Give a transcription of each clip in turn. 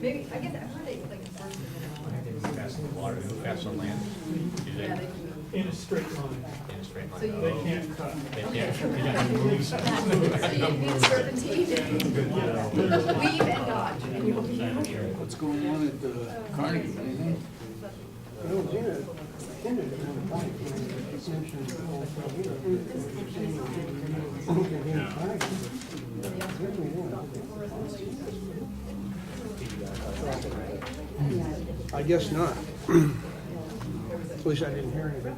Maybe, I guess I've heard they like first and then Fast on water, fast on land. Do they? yeah, they In a straight line. In a straight line. So you- They can't cut. They can't, they gotta move. so you need serpentine. Weave and dodge. And you'll be What's going on at the Carnegie, anything? I guess not. At least I didn't hear anything.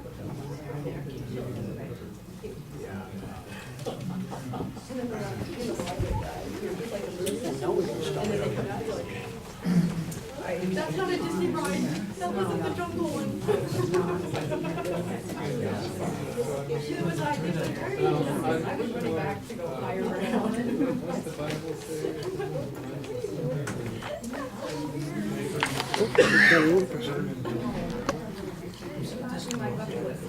That's not a Disney ride. That wasn't the jungle one. She was like, I was running back to go higher ground. My bucket list.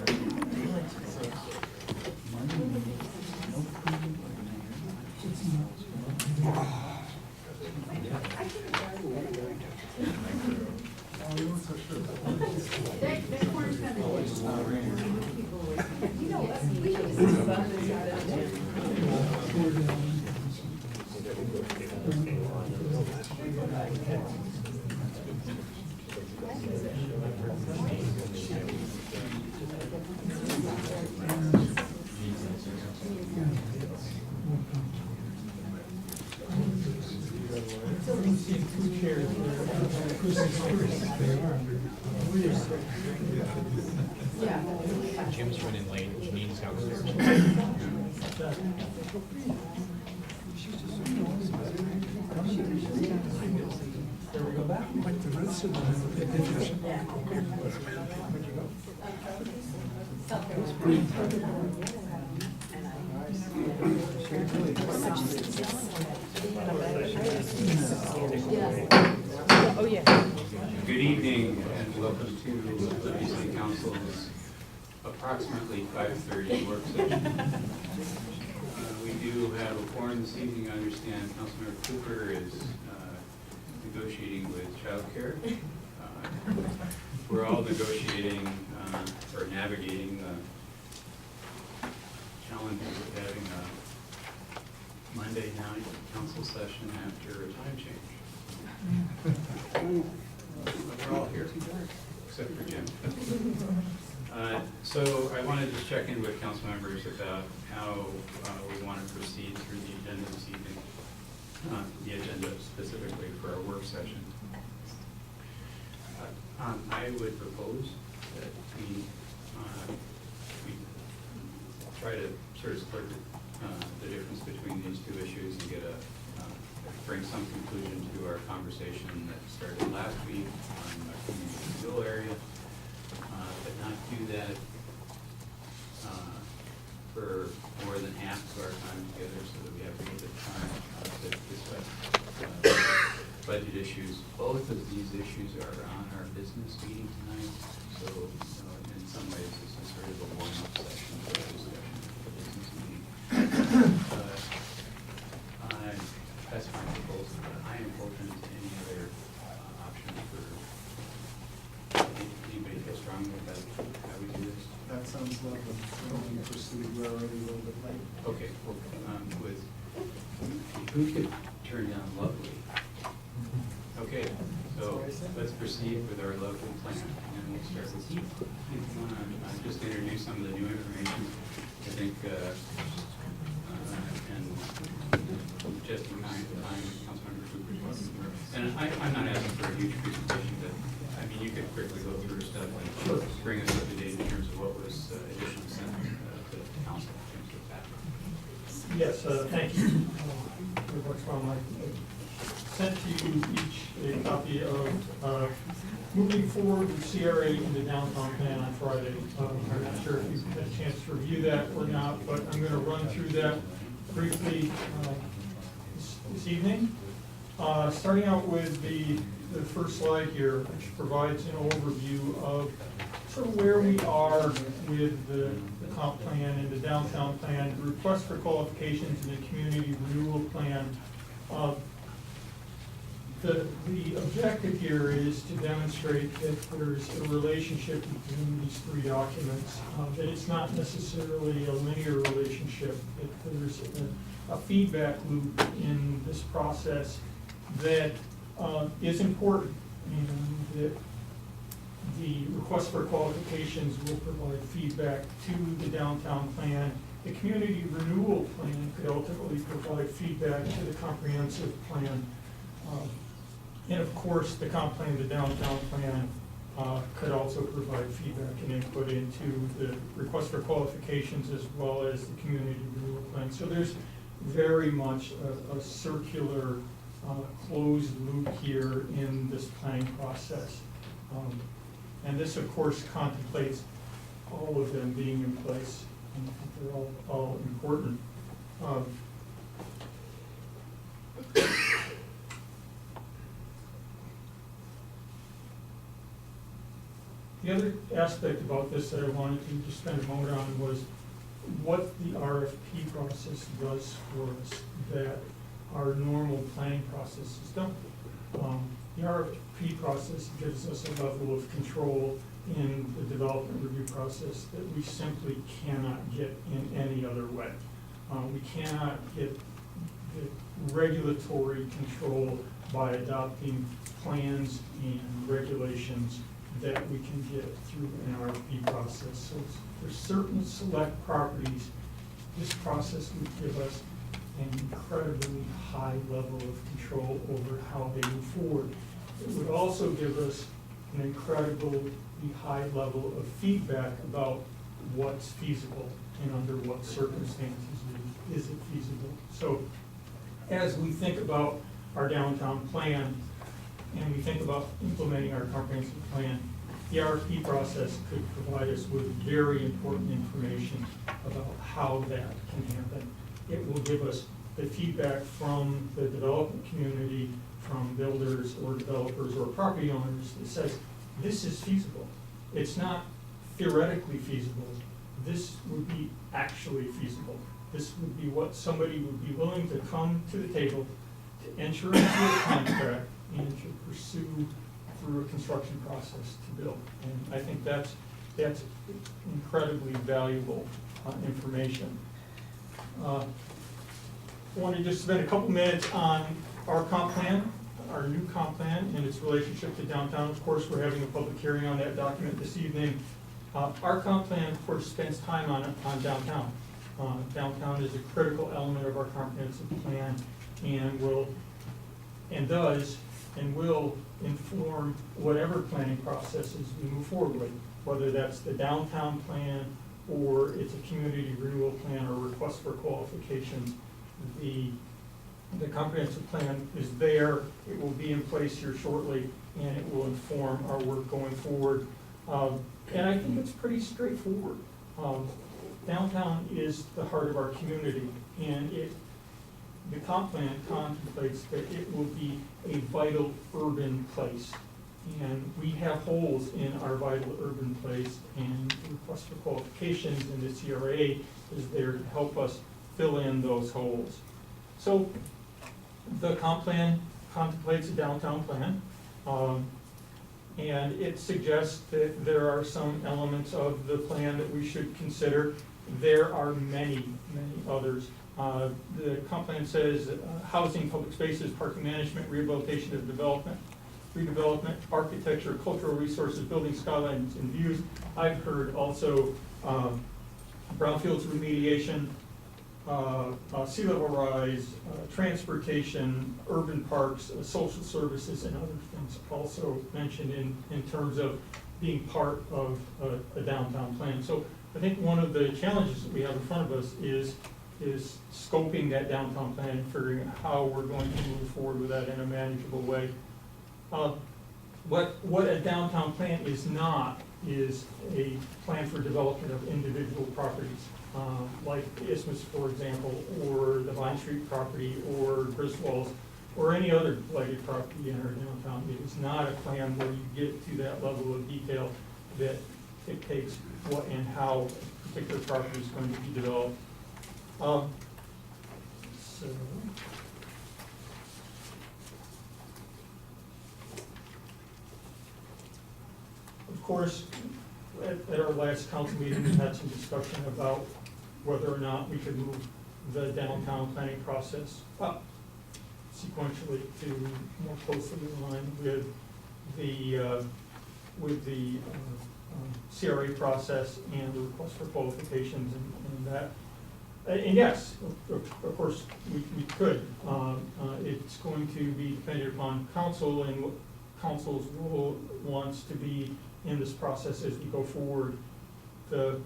Jim's running late, Janine's downstairs. Oh, yeah. Good evening and welcome to Liberty City Council's approximately 5:30 work session. We do have a quorum this evening. I understand Councilmember Cooper is negotiating with childcare. We're all negotiating or navigating the challenges of having a Monday night council session after a time change. We're all here, except for Jim. So I wanted to check in with council members about how we want to proceed through the agenda this evening, the agenda specifically for our work session. I would propose that we try to sort of split the difference between these two issues and get bring some conclusion to our conversation that started last week on the community bill area, but not do that for more than half of our time together, so that we have a little bit of time to discuss budget issues. Both of these issues are on our business meeting tonight, so in some ways this is sort of a warm-up session for the discussion of the business meeting. That's my proposal, but I am open to any other option for anybody feel strongly about how we do this. That sounds lovely. We proceed, we're already a little bit late. Okay, well, who could turn down lovely? Okay, so let's proceed with our lovely plan, and then we'll start with Heath. Heath, you want to just introduce some of the new information? I think, and just in time, Councilmember Cooper's welcome. And I'm not asking for a huge presentation, but I mean, you could quickly go through stuff and bring us up to date in terms of what was additionally sent to the council in terms of that. Yes, thank you. I sent to you each a copy of moving forward with CRA in the downtown plan on Friday. I'm not sure if you've had a chance to review that or not, but I'm going to run through that briefly this evening. Starting out with the first slide here, which provides an overview of sort of where we are with the comp plan and the downtown plan, the request for qualifications in the community renewal plan. The objective here is to demonstrate that there's a relationship between these three documents, that it's not necessarily a linear relationship, that there's a feedback loop in this process that is important, and that the request for qualifications will provide feedback to the downtown plan. The community renewal plan could ultimately provide feedback to the comprehensive plan. And of course, the comp plan, the downtown plan, could also provide feedback and input into the request for qualifications as well as the community renewal plan. So there's very much a circular, closed loop here in this planning process. And this, of course, contemplates all of them being in place. And I think they're all important. The other aspect about this that I wanted to just spend a moment on was what the RFP process does for us that our normal planning processes don't. The RFP process gives us a level of control in the development review process that we simply cannot get in any other way. We cannot get the regulatory control by adopting plans and regulations that we can get through an RFP process. So for certain select properties, this process would give us an incredibly high level of control over how they move forward. It would also give us an incredibly high level of feedback about what's feasible and under what circumstances is it feasible. So as we think about our downtown plan and we think about implementing our comprehensive plan, the RFP process could provide us with very important information about how that can happen. It will give us the feedback from the development community, from builders or developers or property owners that says, this is feasible. It's not theoretically feasible. This would be actually feasible. This would be what somebody would be willing to come to the table to enter into a contract and to pursue through a construction process to build. And I think that's incredibly valuable information. I want to just spend a couple minutes on our comp plan, our new comp plan and its relationship to downtown. Of course, we're having a public hearing on that document this evening. Our comp plan, of course, spends time on downtown. Downtown is a critical element of our comprehensive plan and will inform whatever planning processes we move forward with, whether that's the downtown plan or it's a community renewal plan or request for qualifications. The comprehensive plan is there, it will be in place here shortly, and it will inform our work going forward. And I think it's pretty straightforward. Downtown is the heart of our community, and the comp plan contemplates that it will be a vital urban place. And we have holes in our vital urban place, and the request for qualifications in the CRA is there to help us fill in those holes. So the comp plan contemplates a downtown plan, and it suggests that there are some elements of the plan that we should consider. There are many, many others. The comp plan says housing, public spaces, parking management, rehabilitation of development, redevelopment, architecture, cultural resources, building skylines and views. I've heard also brownfields remediation, sea level rise, transportation, urban parks, social services, and other things also mentioned in terms of being part of a downtown plan. So I think one of the challenges that we have in front of us is scoping that downtown plan and figuring out how we're going to move forward with that in a manageable way. What a downtown plan is not is a plan for development of individual properties, like Isthmus, for example, or the Vine Street property, or Griswold's, or any other blighted property in our downtown. It is not a plan where you get to that level of detail that dictates what and how a particular property is going to be developed. course, at our last council meeting, we had some discussion about whether or not we could move the downtown planning process up sequentially to more closely align with the CRA process and the request for qualifications and that. And yes, of course, we could. It's going to be dependent upon council and what council's role wants to be in this process as we go forward. The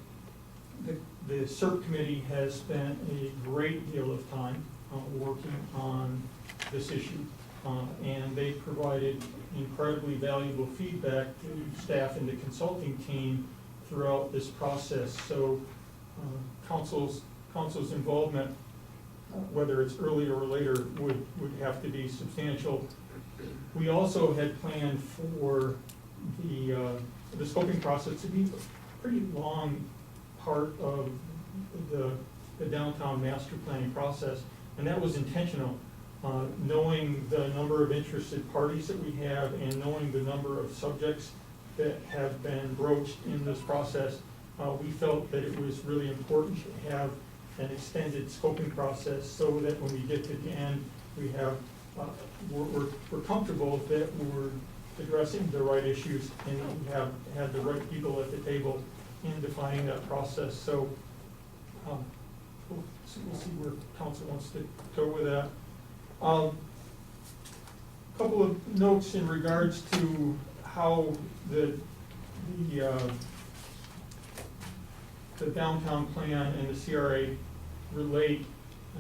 CERT committee has spent a great deal of time working on this issue, and they provided incredibly valuable feedback to staff and the consulting team throughout this process. So council's involvement, whether it's earlier or later, would have to be substantial. We also had planned for the scoping process to be a pretty long part of the downtown master planning process, and that was intentional. Knowing the number of interested parties that we have and knowing the number of subjects that have been broached in this process, we felt that it was really important to have an extended scoping process so that when we get to the end, we have, we're comfortable that we're addressing the right issues and we have had the right people at the table in defining that process. So we'll see where council wants to go with that. Couple of notes in regards to how the downtown plan and the CRA relate.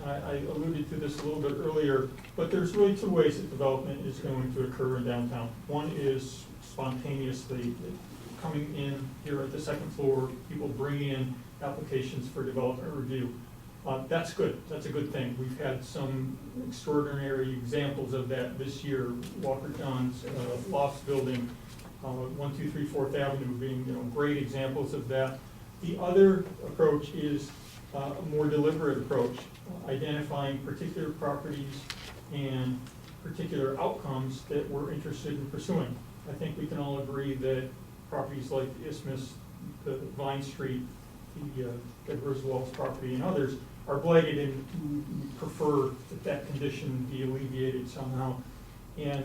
I alluded to this a little bit earlier, but there's really two ways that development is going to occur in downtown. One is spontaneously coming in here at the second floor, people bringing in applications for development review. That's good. That's a good thing. We've had some extraordinary examples of that this year. Walker John's Lofts building, 123 4th Avenue being great examples of that. The other approach is a more deliberate approach, identifying particular properties and particular outcomes that we're interested in pursuing. I think we can all agree that properties like the Isthmus, the Vine Street, the Edwards Walls property, and others are blighted, and we prefer that condition be alleviated somehow. And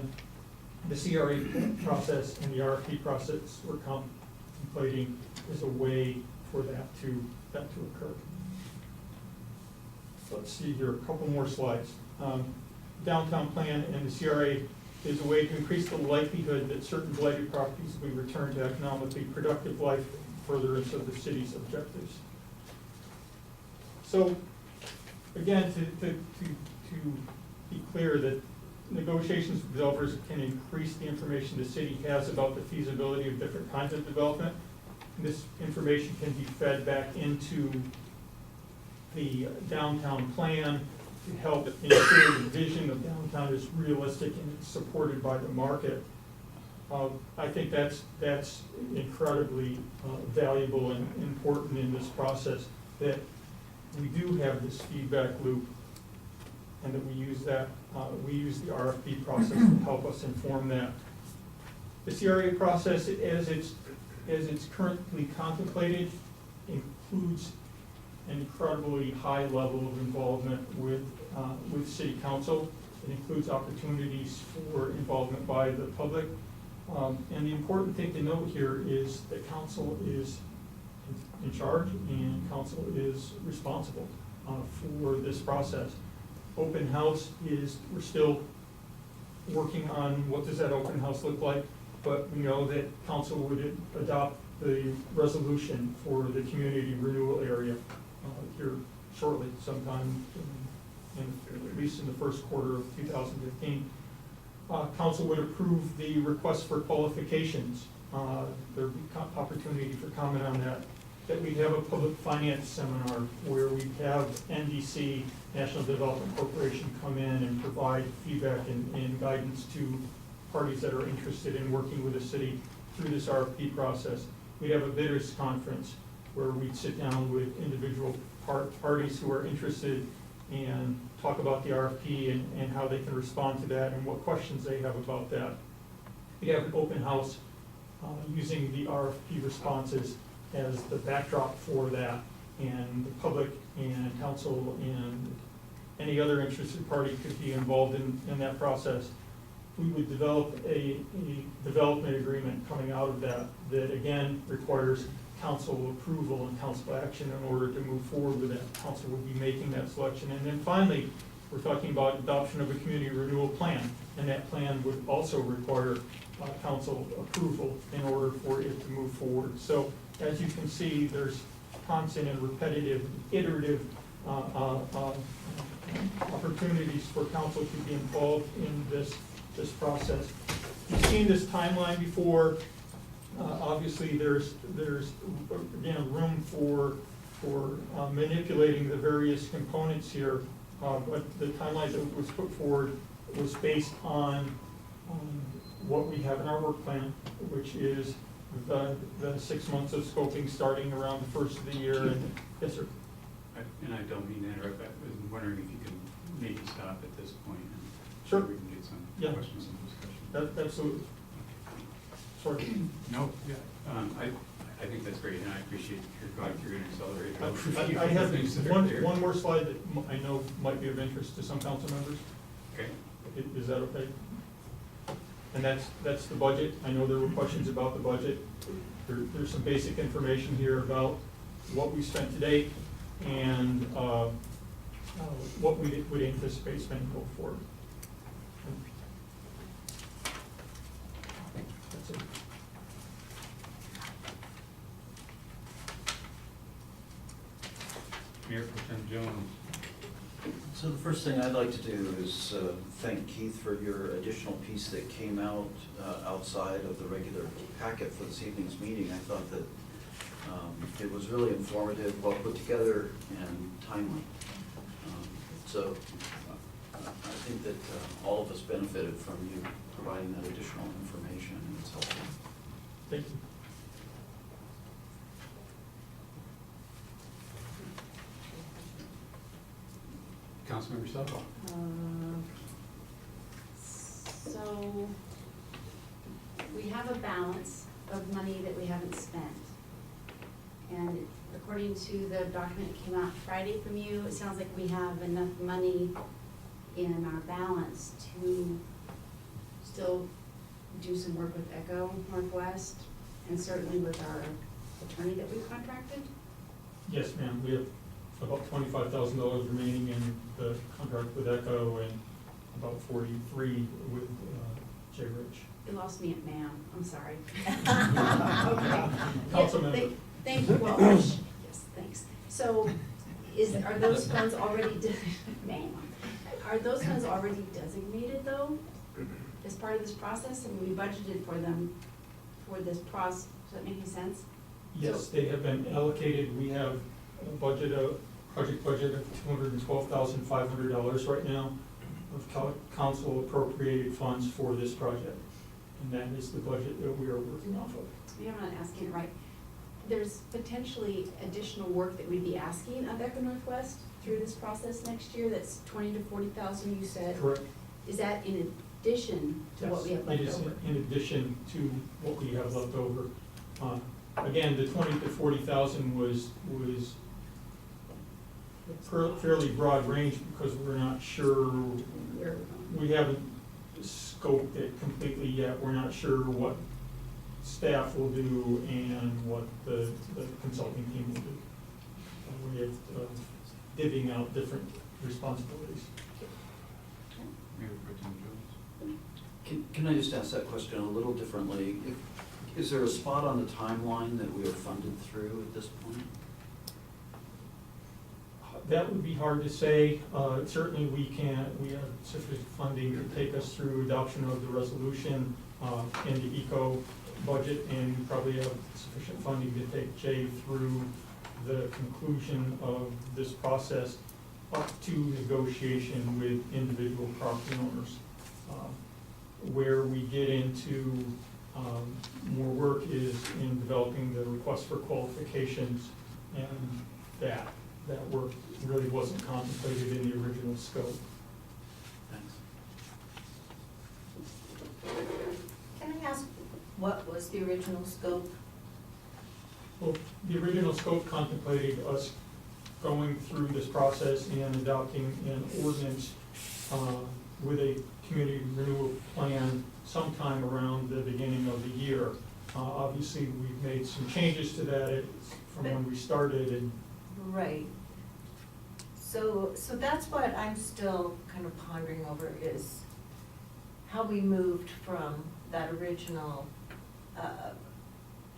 the CRA process and the RFP process we're contemplating is a way for that to occur. Let's see here, a couple more slides. Downtown plan and the CRA is a way to increase the likelihood that certain blighted properties will be returned to economically productive life, furtherance of the city's objectives. So, again, to be clear that negotiations with developers can increase the information the city has about the feasibility of different kinds of development. This information can be fed back into the downtown plan to help ensure the vision of downtown is realistic and it's supported by the market. I think that's incredibly valuable and important in this process, that we do have this feedback loop and that we use that. We use the RFP process to help us inform that. The CRA process, as it's currently contemplated, includes an incredibly high level of involvement with City Council. It includes opportunities for involvement by the public. And the important thing to note here is that Council is in charge and Council is responsible for this process. Open house we're still working on what does that open house look like, but we know that Council would adopt the resolution for the community renewal area here shortly, sometime at least in the first quarter of 2015. Council would approve the request for qualifications. There would be opportunity for comment on that. That we'd have a public finance seminar where we'd have NDC, National Development Corporation, come in and provide feedback and guidance to parties that are interested in working with the city through this RFP process. We'd have a bidders conference where we'd sit down with individual parties who are interested and talk about the RFP and how they can respond to that and what questions they have about that. We'd have an open house using the RFP responses as the backdrop for that, and the public and council and any other interested party could be involved in that process. We would develop a development agreement coming out of that, that again requires council approval and council action in order to move forward with that. Council would be making that selection. And then finally, we're talking about adoption of a community renewal plan, and that plan would also require council approval in order for it to move forward. So as you can see, there's constant and repetitive, iterative opportunities for council to be involved in this process. You've seen this timeline before. Obviously, there's again room for manipulating the various components here, but the timeline that was put forward was based on what we have in our work plan, which is the 6 months of scoping starting around the first of the year. And yes, sir. And I don't mean to interrupt, I was wondering if you can maybe stop at this point and Sure. we can get some Yeah. questions and discussion. Absolutely. Sorry. No, yeah, I think that's great, and I appreciate your going through an accelerator. I have one more slide that I know might be of interest to some council members. Okay. Is that okay? And that's the budget. I know there were questions about the budget. There's some basic information here about what we spent to date and what we would anticipate spending going forward. That's it. Mayor Pro Tem Jones. So the first thing I'd like to do is thank Keith for your additional piece that came out outside of the regular packet for this evening's meeting. I thought that it was really informative, well put together, and timely. So I think that all of us benefited from you providing that additional information, and it's helpful. Thank you. Councilmember Sutton. So, we have a balance of money that we haven't spent. And according to the document that came out Friday from you, it sounds like we have enough money in our balance to still do some work with Echo Northwest, and certainly with our attorney that we contracted. Yes, ma'am. We have about $25,000 remaining in the contract with Echo and about 43 with J. Rich. You lost me at ma'am, I'm sorry. Councilmember. Thank you, well, yes, thanks. So, are those funds already, ma'am, are those funds already designated though, as part of this process? And we budgeted for them for this process, does that make any sense? Yes, they have been allocated. We have a project budget of $212,500 right now of council appropriated funds for this project. And that is the budget that we are working off of. Maybe I'm not asking it right. There's potentially additional work that we'd be asking of Echo Northwest through this process next year. That's 20 to 40,000 you said. Correct. Is that in addition to what we have left Yes, over? it is in addition to what we have left over. Again, the 20 to 40,000 was a fairly broad range because we're not sure, Where- we haven't scoped it completely yet. We're not sure what staff will do and what the consulting team will do. We have divvying out different responsibilities. Mayor Pro Tem Jones. Can I just ask that question a little differently? Is there a spot on the timeline that we are funded through at this point? That would be hard to say. Certainly we have sufficient funding to take us through adoption of the resolution and the eco budget, and we probably have sufficient funding to take Jay through the conclusion of this process up to negotiation with individual property owners. Where we get into more work is in developing the request for qualifications, and that work really wasn't contemplated in the original scope. Thanks. Can I ask what was the original scope? Well, the original scope contemplated us going through this process and adopting an ordinance with a community renewal plan sometime around the beginning of the year. Obviously, we've made some changes to that from when we started, and Right. So that's what I'm still kind of pondering over, is how we moved from that original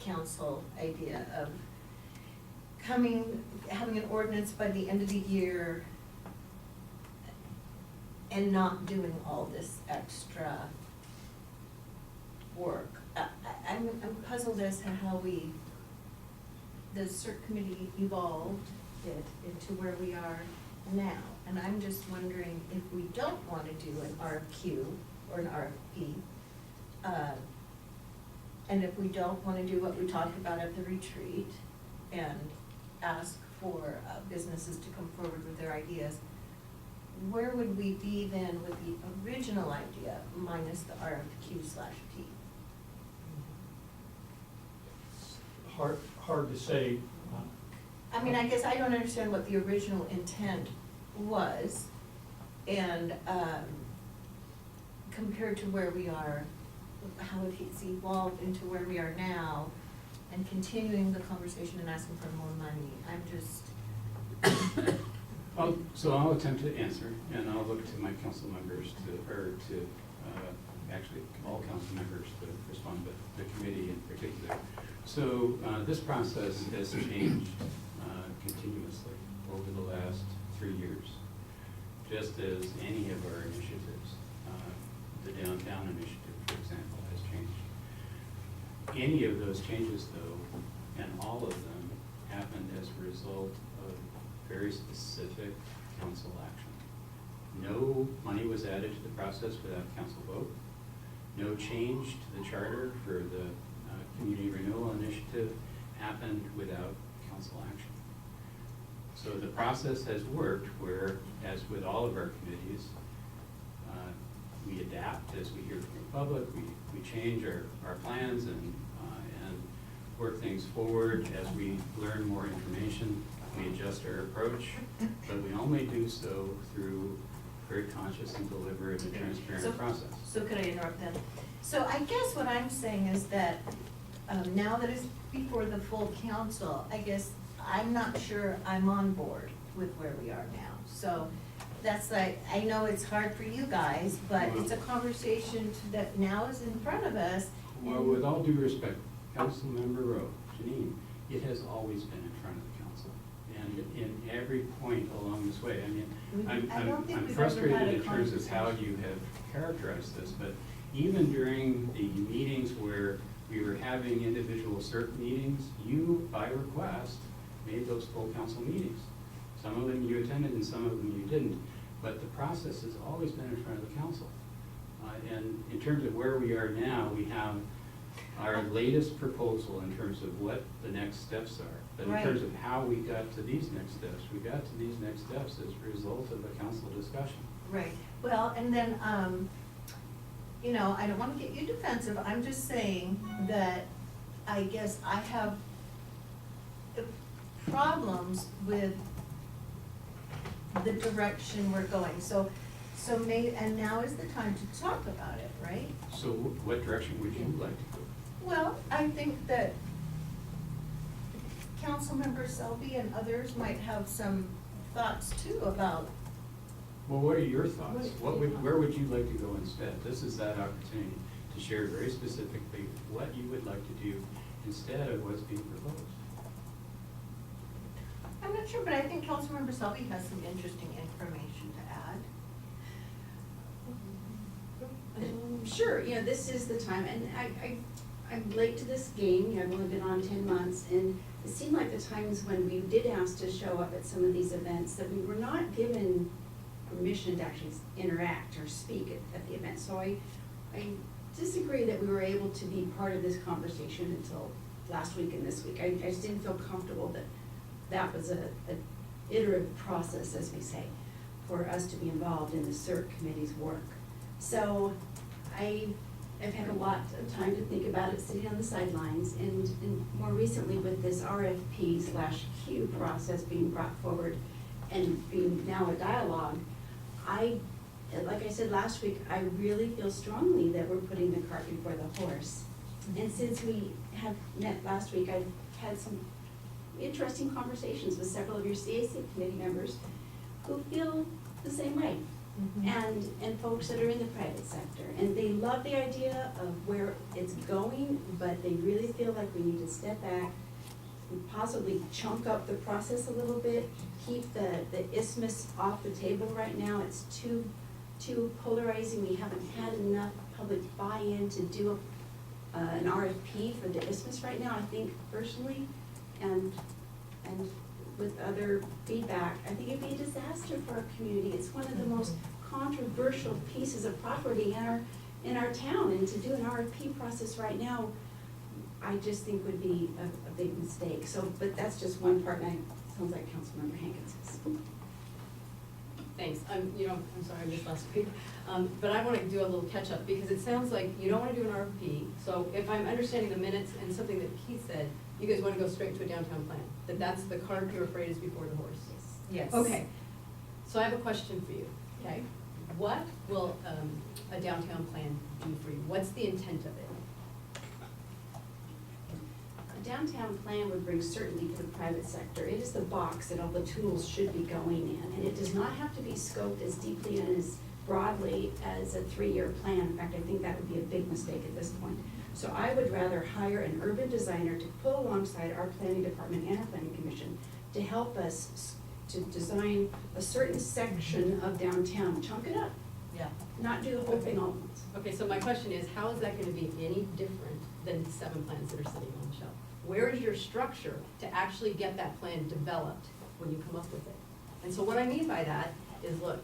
council idea of having an ordinance by the end of the year and not doing all this extra work. I'm puzzled as to how the CERT committee evolved it into where we are now. And I'm just wondering if we don't want to do an RFQ or an RFP, and if we don't want to do what we talked about at the retreat and ask for businesses to come forward with their ideas, where would we be then with the original idea minus the RFQ/P? hard to say. I mean, I guess I don't understand what the original intent was, and compared to where we are, how it's evolved into where we are now, and continuing the conversation and asking for more money. I'm just, So I'll attempt to answer, and I'll look to my council members actually, all council members to respond, but the committee in particular. So this process has changed continuously over the last 3 years, just as any of our initiatives. The downtown initiative, for example, has changed. Any of those changes, though, and all of them, happened as a result of very specific council action. No money was added to the process without council vote. No change to the charter for the community renewal initiative happened without council action. So the process has worked where, as with all of our committees, we adapt as we hear from the public, we change our plans and work things forward. As we learn more information, we adjust our approach, but we only do so through very conscious and deliberate and transparent process. so could I interrupt then? So I guess what I'm saying is that now that it's before the full council, I guess I'm not sure I'm on board with where we are now. So that's like, I know it's hard for you guys, but it's a conversation that now is in front of us. Well, with all due respect, Councilmember Rowe, Janine, it has always been in front of the council. And in every point along this way, I mean, I don't think I'm we've ever had frustrated a in terms of how you have characterized this, but even during the meetings where we were having individual CERT meetings, you, by request, made those full council meetings. Some of them you attended and some of them you didn't, but the process has always been in front of the council. And in terms of where we are now, we have our latest proposal in terms of what the next steps are. But in Right. terms of how we got to these next steps, we got to these next steps as a result of a council discussion. Right, well, and then, you know, I don't wanna get you defensive, I'm just saying that I guess I have problems with the direction we're going, so and now is the time to talk about it, right? So what direction would you like to go? Well, I think that Councilmember Selby and others might have some thoughts too about. Well, what are your thoughts? Where would you like to go instead? This is that opportunity to share very specifically what you would like to do instead of what's being proposed. I'm not sure, but I think Councilmember Selby has some interesting information to add. Sure, you know, this is the time, and I'm late to this game, I've only been on 10 months, and it seemed like the times when we did ask to show up at some of these events, that we were not given permission to actually interact or speak at the event. So I disagree that we were able to be part of this conversation until last week and this week. I just didn't feel comfortable that that was a iterative process, as we say, for us to be involved in the CERT committee's work. So I I've had a lot of time to think about it, sitting on the sidelines, and more recently with this RFP/Q process being brought forward and being now a dialogue, like I said last week, I really feel strongly that we're putting the cart before the horse. And since we have met last week, I've had some interesting conversations with several of your CAC committee members who feel the same way. And folks that are in the private sector, and they love the idea of where it's going, but they really feel like we need to step back, and possibly chunk up the process a little bit, keep the isthmus off the table right now. It's too polarizing. We haven't had enough public buy-in to do an RFP for the isthmus right now, I think personally, and with other feedback, I think it'd be a disaster for our community. It's one of the most controversial pieces of property in our town, and to do an RFP process right now, I just think would be a big mistake. So, but that's just one part, and sounds like Councilmember Hankins is. Thanks. I'm sorry I missed last week, but I want to do a little catch up because it sounds like you don't want to do an RFP. So if I'm understanding the minutes and something that Keith said, you guys want to go straight to a downtown plan. That's the cart you're afraid is before the horse. Yes. Okay. So I have a question for you. Okay. What will a downtown plan do for you? What's the intent of it? A downtown plan would bring certainty to the private sector. It is the box that all the tools should be going in, and it does not have to be scoped as deeply and as broadly as a 3-year plan. In fact, I think that would be a big mistake at this point. So I would rather hire an urban designer to put alongside our planning department and our planning commission to help us to design a certain section of downtown, chunk it up, Yeah. not do the whole thing all at once. Okay, so my question is, how is that going to be any different than 7 plans that are sitting on the shelf? Where is your structure to actually get that plan developed when you come up with it? And so what I mean by that is, look,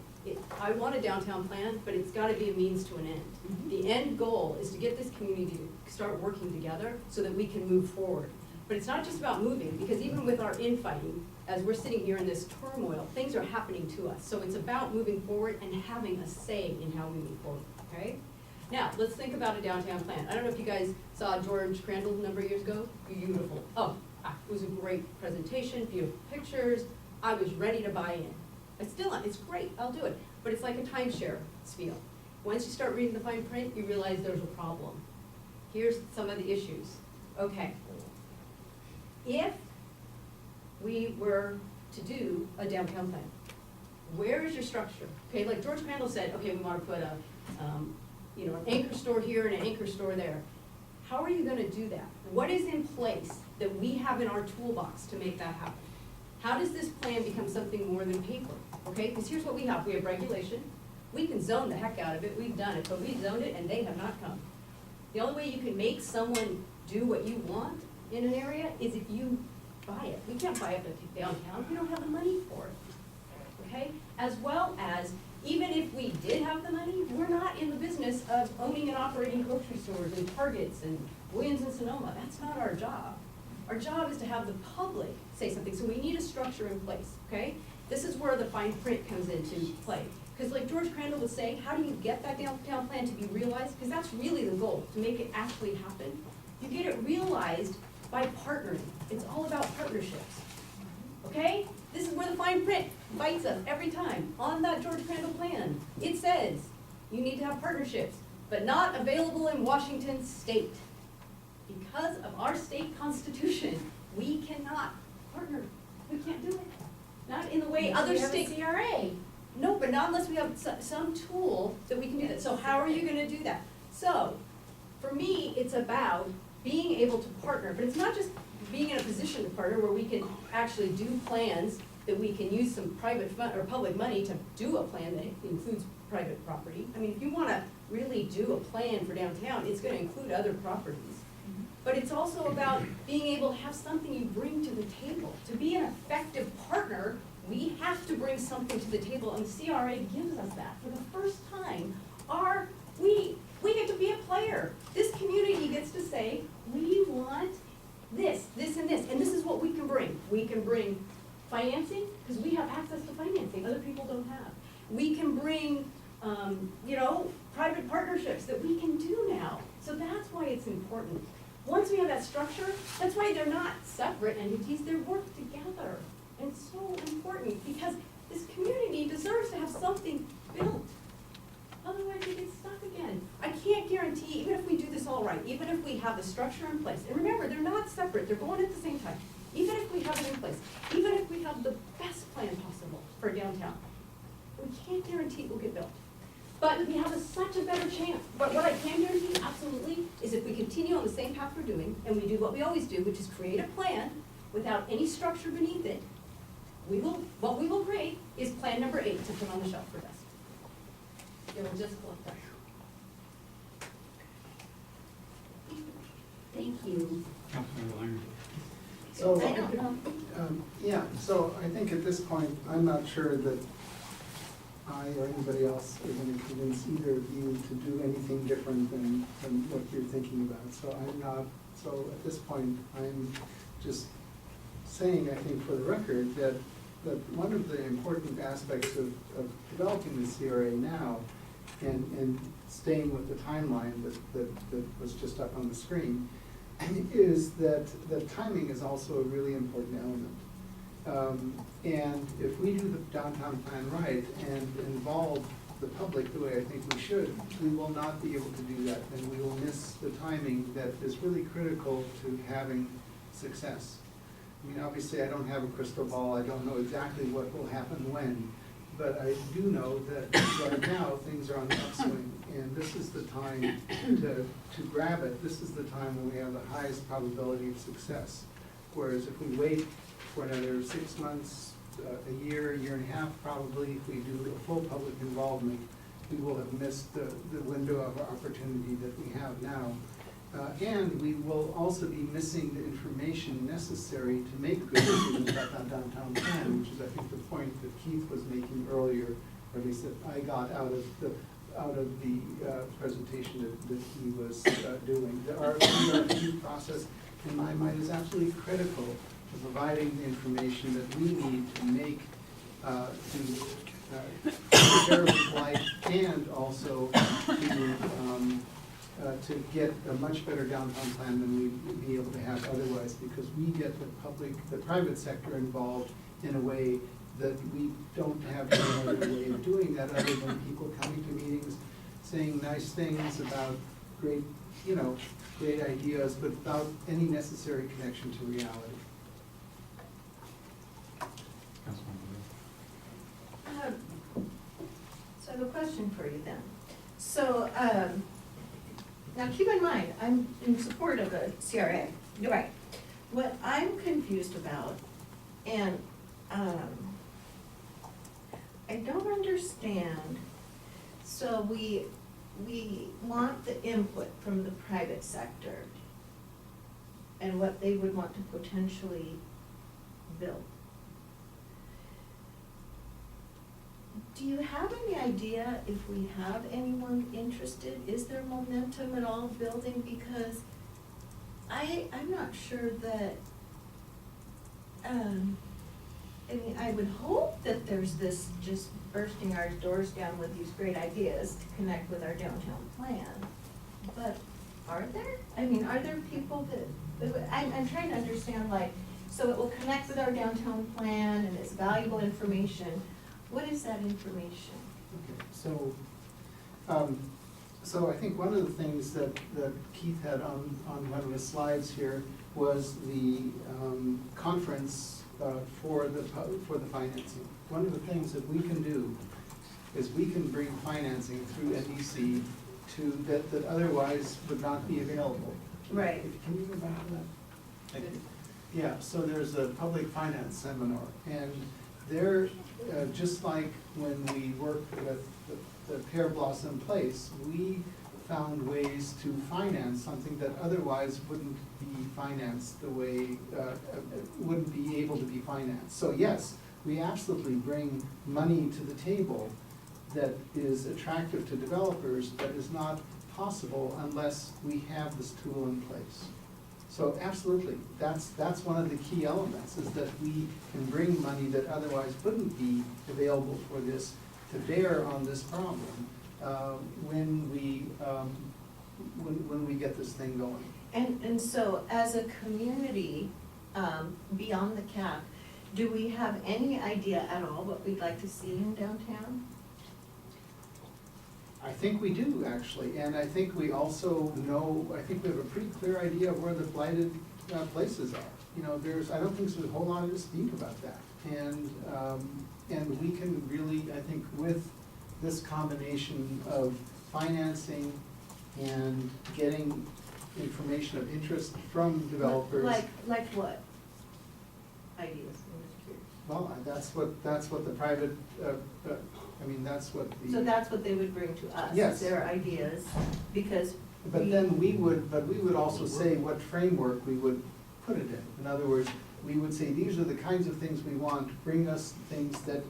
I want a downtown plan, but it's got to be a means to an end. The end goal is to get this community to start working together so that we can move forward. But it's not just about moving, because even with our infighting, as we're sitting here in this turmoil, things are happening to us. So it's about moving forward and having a say in how we move forward, okay? Now, let's think about a downtown plan. I don't know if you guys saw George Crandall a number of years ago. Beautiful. Oh, it was a great presentation, beautiful pictures. I was ready to buy in. It's great, I'll do it. But it's like a timeshare spiel. Once you start reading the fine print, you realize there's a problem. Here's some of the issues. Okay. If we were to do a downtown plan, where is your structure? Okay, like George Crandall said, okay, we want to put an anchor store here and an anchor store there. How are you going to do that? What is in place that we have in our toolbox to make that happen? How does this plan become something more than paper? Okay, because here's what we have. We have regulation. We can zone the heck out of it. We've done it, but we zoned it and they have not come. The only way you can make someone do what you want in an area is if you buy it. We can't buy it downtown. We don't have the money for it. Okay? As well as, even if we did have the money, we're not in the business of owning and operating grocery stores and Targets and Williams and Sonoma. That's not our job. Our job is to have the public say something. So we need a structure in place, okay? This is where the fine print comes into play. Because like George Crandall was saying, how do you get that downtown plan to be realized? Because that's really the goal, to make it actually happen. You get it realized by partnering. It's all about partnerships, okay? This is where the fine print bites us every time. On that George Crandall plan, it says you need to have partnerships, but not available in Washington state. Because of our state constitution, we cannot partner. We can't do it. Not in the way other states. CRA. No, but not unless we have some tool that we can do that. So how are you gonna do that? So, for me, it's about being able to partner, but it's not just being in a position to partner where we can actually do plans that we can use some private fund or public money to do a plan that includes private property. I mean, if you wanna really do a plan for downtown, it's gonna include other properties. But it's also about being able to have something you bring to the table. To be an effective partner, we have to bring something to the table, and CRA gives us that. For the first time, we get to be a player. This community gets to say, we want this, and this is what we can bring. We can bring financing, because we have access to financing other people don't have. We can bring, private partnerships that we can do now. So that's why it's important. Once we have that structure, that's why they're not separate entities, they work together. And it's so important, because this community deserves to have something built. Otherwise, we get stuck again. I can't guarantee, even if we do this all right, even if we have the structure in place, and remember, they're not separate, they're going at the same time. Even if we have it in place, even if we have the best plan possible for downtown, we can't guarantee it will get built. But we have such a better chance. But what I can guarantee, absolutely, is if we continue on the same path we're doing, and we do what we always do, which is create a plan without any structure beneath it, what we will create is plan number 8 to put on the shelf for best. It will just collect that. Thank you. Councilmember Langer. So, I don't know. yeah, so I think at this point, I'm not sure that I or anybody else are gonna convince either of you to do anything different than what you're thinking about. So so at this point, I'm just saying, I think for the record, that one of the important aspects of developing the CRA now and staying with the timeline that was just up on the screen, is that timing is also a really important element. And if we do the downtown plan right and involve the public the way I think we should, we will not be able to do that, and we will miss the timing that is really critical to having success. I mean, obviously, I don't have a crystal ball, I don't know exactly what will happen when, but I do know that right now, things are on the upswing, and this is the time to grab it. This is the time when we have the highest probability of success. Whereas if we wait for another 6 months, a year and a half, probably, if we do a full public involvement, we will have missed the window of opportunity that we have now. And we will also be missing the information necessary to make good decisions about that downtown plan, which is, I think, the point that Keith was making earlier, or at least that I got out of the presentation that he was doing. The RFP process, in my mind, is absolutely critical to providing the information that we need to make to prepare for life, and also to get a much better downtown plan than we would be able to have otherwise, because we get the private sector involved in a way that we don't have any other way of doing that other than people coming to meetings, saying nice things about great ideas, but without any necessary connection to reality. So I have a question for you then. So, now keep in mind, I'm in support of a CRA, you're right. What I'm confused about, and I don't understand, so we want the input from the private sector and what they would want to potentially build. Do you have any idea if we have anyone interested? Is there momentum at all building? Because I'm not sure that, I mean, I would hope that there's this just bursting our doors down with these great ideas to connect with our downtown plan. But are there? I mean, are there people that, I'm trying to understand, like, so it will connect with our downtown plan and it's valuable information. What is that information? Okay, so I think one of the things that Keith had on one of his slides here was the conference for the financing. One of the things that we can do is we can bring financing through NDC that otherwise would not be available. Right. Can you go back to that? Thank you. Yeah, so there's a public finance seminar, and they're, just like when we worked with the Pear Blossom Place, we found ways to finance something that otherwise wouldn't be financed the way, wouldn't be able to be financed. So yes, we absolutely bring money to the table that is attractive to developers, but is not possible unless we have this tool in place. So absolutely, that's one of the key elements, is that we can bring money that otherwise wouldn't be available for this to bear on this problem when we when we get this thing going. And so as a community, beyond the cap, do we have any idea at all what we'd like to see in downtown? I think we do, actually, and I think we also know, I think we have a pretty clear idea of where the blighted places are. You know, I don't think there's a whole lot of dispute about that. And we can really, I think, with this combination of financing and getting information of interest from developers. Like what? Ideas, I'm just curious. Well, that's what the private, I mean, that's what the. So that's what they would bring to us? Yes. Their ideas, because But then we would also say what framework we would put it in. In other words, we would say, these are the kinds of things we want, bring us things that.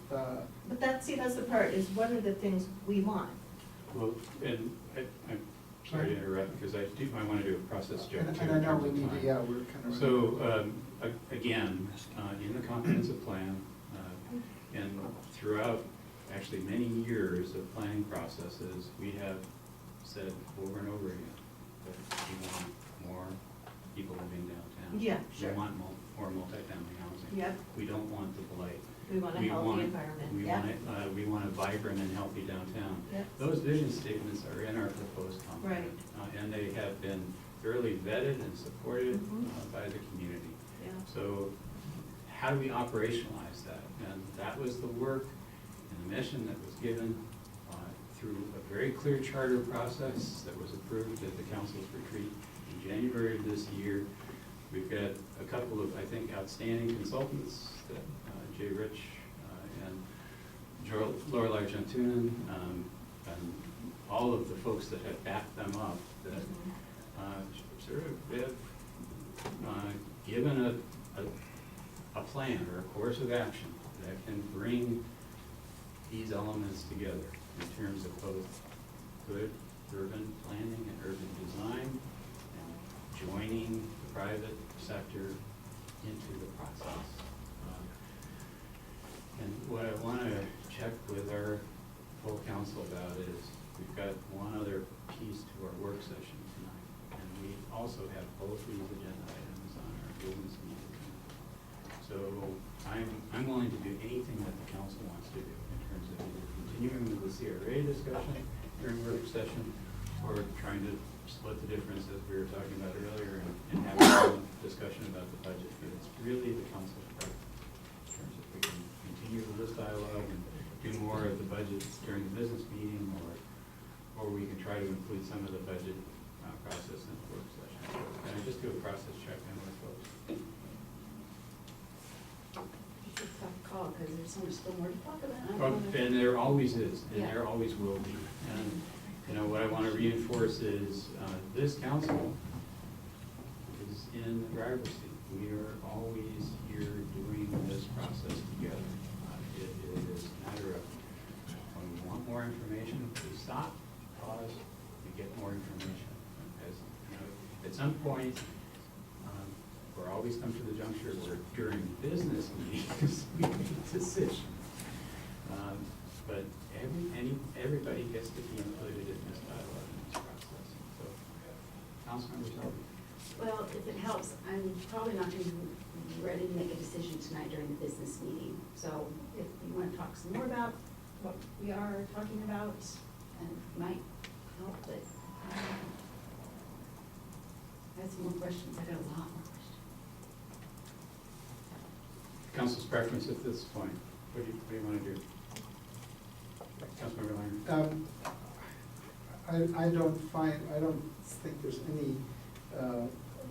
But that's the part, is what are the things we want? Well, and I'm sorry to interrupt, because I want to do a process check too. And I in know terms we of need time. to, yeah, we're kind of. So, again, in the comprehensive plan, and throughout actually many years of planning processes, we have said over and over again that we want more people living downtown. Yeah, sure. We want more multifamily housing. Yep. We don't want the blight. We want a healthy environment, yeah. We want a vibrant and healthy downtown. Yep. Those vision statements are in our proposed comp plan. Right. And they have been thoroughly vetted and supported by the community. Yeah. So how do we operationalize that? And that was the work and the mission that was given through a very clear charter process that was approved at the council's retreat in January of this year. We've got a couple of, I think, outstanding consultants, that Jay Rich and Lorelei Jantunen, and all of the folks that have backed them up, that sort of have given a plan or a course of action that can bring these elements together in terms of both good urban planning and urban design, and joining the private sector into the process. And what I want to check with our full council about is, we've got one other piece to our work session tonight, and we also have both these agenda items on our business meeting tonight. So I'm willing to do anything that the council wants to do in terms of either continuing with the CRA discussion during work session, or trying to split the difference as we were talking about earlier, and having a discussion about the budget. But it's really the council's preference in terms of if we can continue with this dialogue and do more of the budget during the business meeting, or we can try to include some of the budget process in the work session. So can I just do a process check in with folks? It's a tough call, because there's so much still more to talk about. And there always is, and Yeah. there always will be. And, you know, what I want to reinforce is, this council is in the driver's seat. We are always here doing this process together. It is a matter of, when we want more information, we stop, pause, we get more information. As, you know, at some point, we're always come to the juncture where during business meetings, we make decisions. But everybody gets to be included in this dialogue, in this process. So, Councilmember Shelby. Well, if it helps, I'm probably not going to be ready to make a decision tonight during the business meeting. So if you want to talk some more about what we are talking about, and it might help, but I had some more questions. I got a lot more questions. Council's preference at this point. What do you want to do? Councilmember Langer. I don't think there's any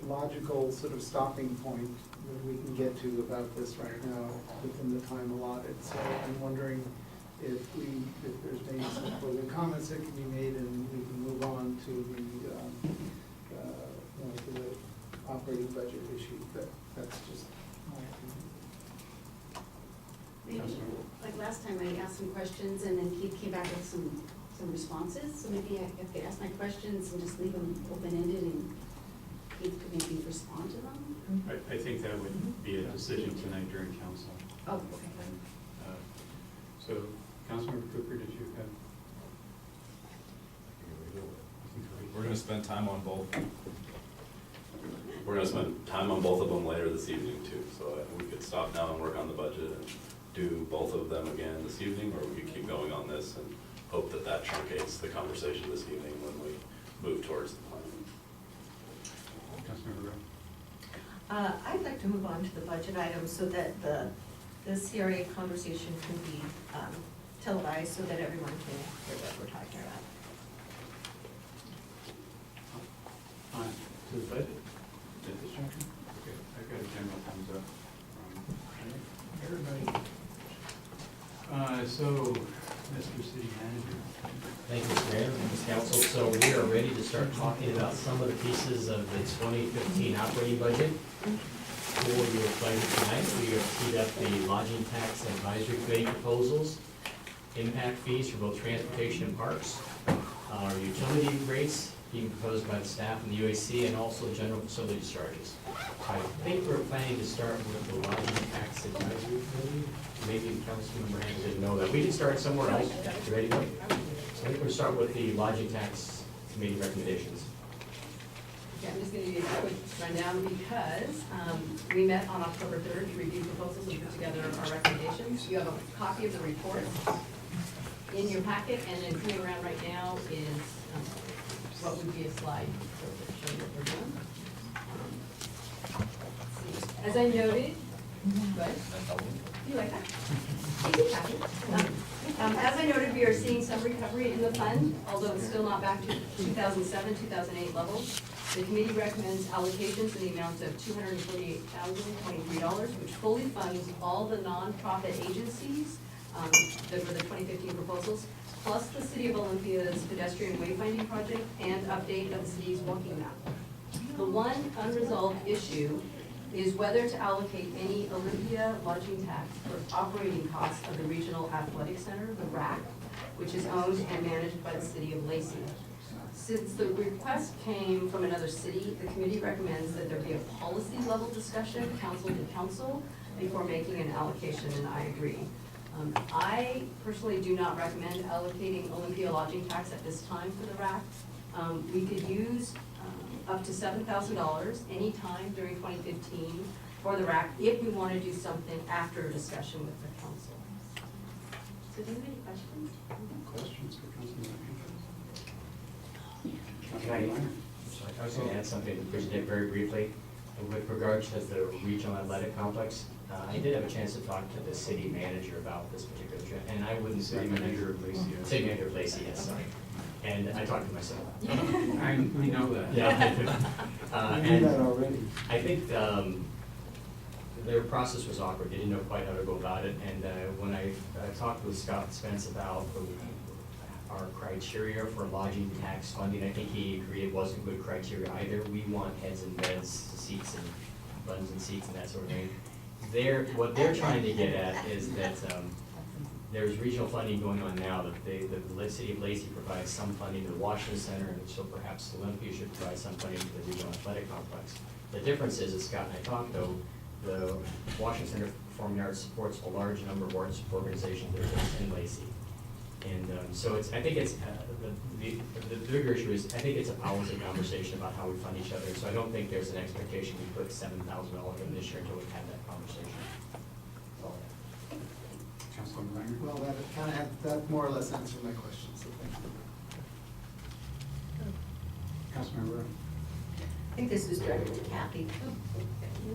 logical sort of stopping point that we can get to about this right now within the time allotted. So I'm wondering if there's maybe some closing comments that can be made, and we can move on to the operating budget issue. That's just my opinion. Maybe, like last time, I asked some questions, and then Keith came back with some responses. So maybe I could ask my questions and just leave them open-ended, and Keith could maybe respond to them? I think that would be a decision tonight during council. Oh, okay. So, Councilmember Cooper, did you have? spend time on both. We're gonna spend time on both of them later this evening too, so we could stop now and work on the budget and do both of them again this evening, or we could keep going on this and hope that that truncates the conversation this evening when we move towards the plan. Councilmember Rowe? I'd like to move on to the budget items so that the CRA conversation can be televised so that everyone can hear what we're talking about. On to the budget? Infrastructure? Okay, I've got a general thumbs up from everybody. So, Mr. City Manager. Thank you, Mr. Mayor, Ms. Council. So we are ready to start talking about some of the pieces of the 2015 operating budget. For your pleasure tonight, we have teed up the lodging tax advisory committee proposals, impact fees for both transportation and parks, our utility rates being proposed by the staff and the UAC, and also general facilities charges. I think we're planning to start with the lodging tax advisory committee. Maybe Councilmember Hammond didn't know that. We can start somewhere else. You ready to go? So I think we'll start with the lodging tax committee recommendations. Okay, I'm just gonna give you a quick rundown because we met on October 3rd to review proposals and put together our recommendations. You have a copy of the report in your packet, and then coming around right now is what would be a slide to show you what we're doing. As I noted, but you like that? Easy copy. As I noted, we are seeing some recovery in the fund, although it's still not back to 2007, 2008 levels. The committee recommends allocations in the amount of $248,023, which fully funds all the nonprofit agencies that were the 2015 proposals, plus the City of Olympia's pedestrian wayfinding project and update of the city's walking map. The one unresolved issue is whether to allocate any Olympia lodging tax for operating costs of the Regional Athletic Center, the RAC, which is owned and managed by the City of Lacey. Since the request came from another city, the committee recommends that there be a policy level discussion, council to council, before making an allocation, and I agree. I personally do not recommend allocating Olympia lodging tax at this time for the RAC. We could use up to $7,000 anytime during 2015 for the RAC if we want to do something after a discussion with the council. So do you have any questions? Questions for Councilmember Can I was going to add something to Bridget very briefly. With regards to the regional athletic complex, I did have a chance to talk to the city manager about this particular trip, and I wouldn't say. City Manager of Lacey. City Manager of Lacey, yes, sorry. And I talked to myself. We know that. Yeah. I knew that already. I think their process was awkward. They didn't know quite how to go about it. And when I talked with Scott Spence about our criteria for lodging tax funding, I think he agreed it wasn't good criteria either. We want heads and beds, seats and buns and seats and that sort of thing. What they're trying to get at is that there's regional funding going on now that the City of Lacey provides some funding to the Washington Center, and so perhaps Olympia should provide some funding to the regional athletic complex. The difference is, as Scott and I talked though, the Washington Center for Performing Arts supports a large number of arts organizations that are based in Lacey. And so I think it's, the bigger issue is, I think it's a policy conversation about how we fund each other. So I don't think there's an expectation we put $7,000 in this year until we have that conversation. Councilmember Reiner? Well, that more or less answered my question, so thank you. Councilmember Rowe? I think this was directed to Kathy.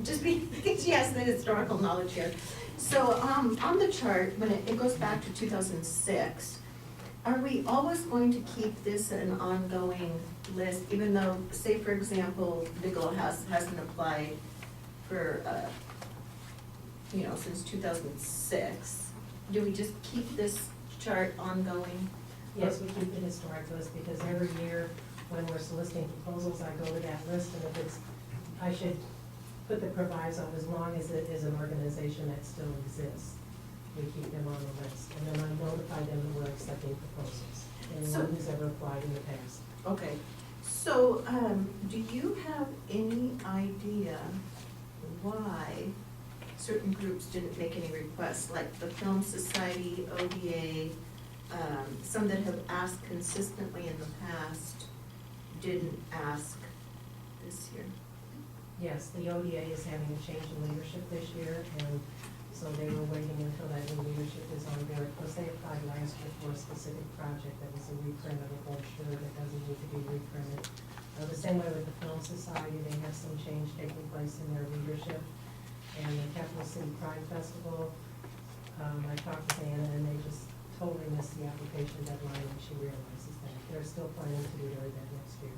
Just because she has the historical knowledge here. So, on the chart, when it goes back to 2006, are we always going to keep this an ongoing list, even though, say for example, Bigelow hasn't applied for, since 2006? Do we just keep this chart ongoing? Yes, we keep the historic list because every year when we're soliciting proposals, I go to that list, and if it's, I should put the proviso as long as it is an organization that still exists. We keep them on the list, and then I notify them that we're accepting proposals, anyone who's ever applied in the past. Okay, so, do you have any idea why certain groups didn't make any requests, like the Film Society, ODA, some that have asked consistently in the past? didn't ask this year. Yes, the ODA is having a change in leadership this year, and so they were waiting until that new leadership is on board. Plus, they applied last year for a specific project that was a reprint of a brochure that doesn't need to be reprinted. The same way with the Film Society, they have some change taking place in their leadership. And the Capital City Pride Festival, I talked to Anna, and they just totally missed the application deadline, and she realizes that. They're still planning to do that next year.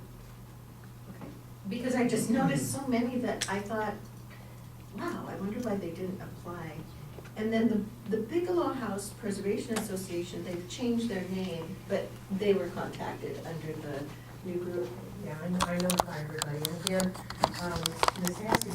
Because I just noticed so many that I thought, wow, I wonder why they didn't apply. And then the Bigelow House Preservation Association, they've changed their name, but they were contacted under the new group. Yeah, I notify everybody, and again, this has to be